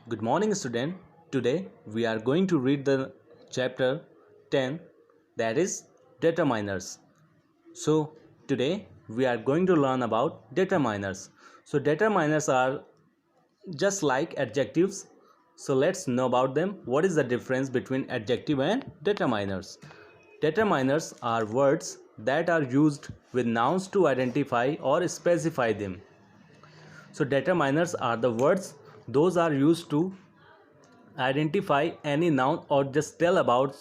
Good morning, student. Today we are going to read the chapter 10, that is determiners. So today we are going to learn about determiners. So determiners are just like adjectives. So let's know about them. What is the difference between adjective and determiners? Determiners are words that are used with nouns to identify or specify them. So determiners are the words those are used to identify any noun or just tell about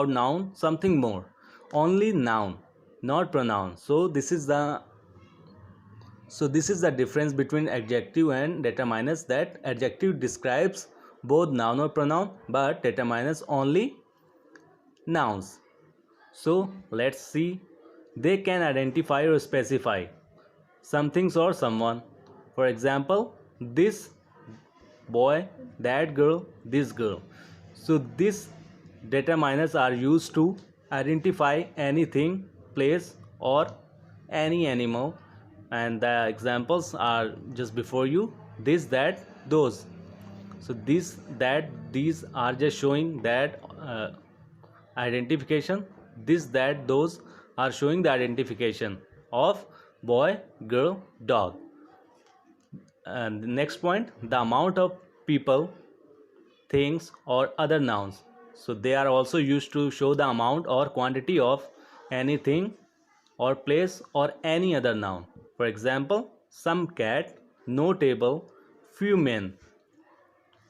noun something more. Only noun, not pronoun. So this is the difference between adjective and determiners, that adjective describes both noun or pronoun, but determiners only nouns. So let's see. They can identify or specify some things or someone. For example, this boy, that girl, this girl. So these determiners are used to identify anything, place, or any animal, and the examples are just before you: this, that, those. So this, that, these are just showing that identification. This, that, those are showing the identification of boy, girl, dog. And the next point, the amount of people, things, or other nouns. So they are also used to show the amount or quantity of anything or place or any other noun. For example, some cat, no table, few men.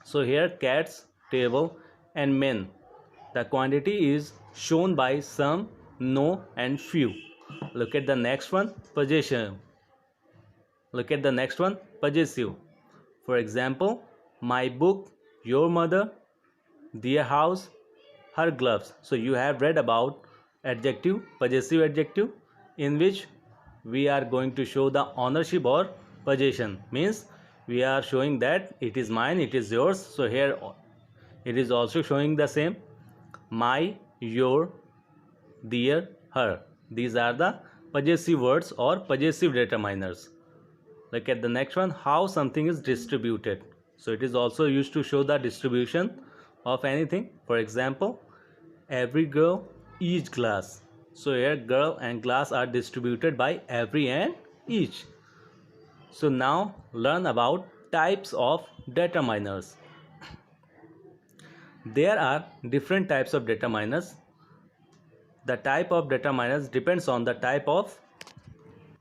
So here cats, table, and men. The quantity is shown by some, no, and few. Look at the next one, possession. Look at the next one, possessive. For example, my book, your mother, their house, her gloves. So you have read about adjective, possessive adjective, in which we are going to show the ownership or possession. Means we are showing that it is mine, it is yours. So here it is also showing the same: my, your, their, her. These are the possessive words or possessive determiners. Look at the next one, how something is distributed. So it is also used to show the distribution of anything. For example, every girl, each glass. So here girl and glass are distributed by every and each. So now learn about types of determiners. There are different types of determiners. The type of determiners depends on the type of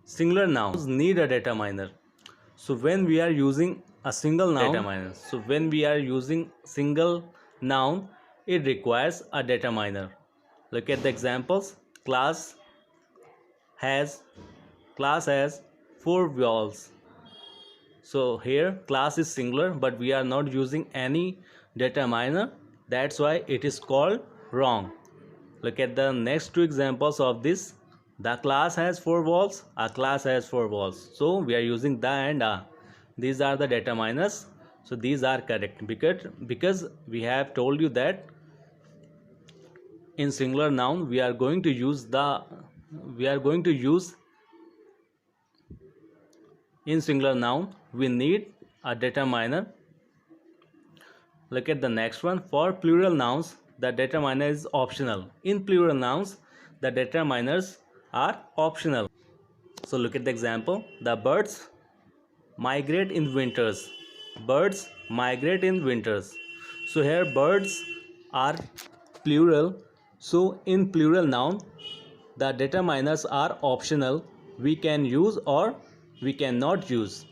singular nouns need a determiner. So when we are using a single noun determiner, so when we are using single noun, it requires a determiner. Look at the examples. Class has 4 walls. So here class is singular, but we are not using any determiner. That's why it is called wrong. Look at the next two examples of this. The class has 4 walls, a class has 4 walls. So we are using the and a. These are the determiners. So these are correct because we have told you that in singular noun we are going to use in singular noun we need a determiner. Look at the next one. For plural nouns, the determiner is optional. In plural nouns, the determiners are optional. So look at the example. The birds migrate in winters. Birds migrate in winters. So here birds are plural. So in plural noun, the determiners are optional. We can use or we cannot use.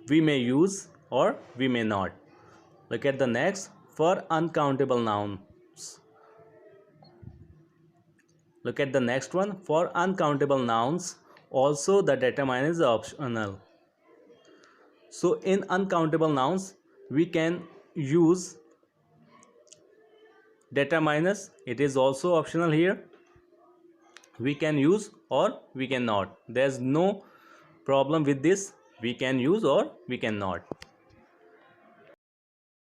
We may use or we may not. Look at the next. For uncountable nouns. Look at the next one. For uncountable nouns, also the determiner is optional. So in uncountable nouns, we can use determiners. It is also optional here. We can use or we cannot. There's no problem with this. We can use or we cannot.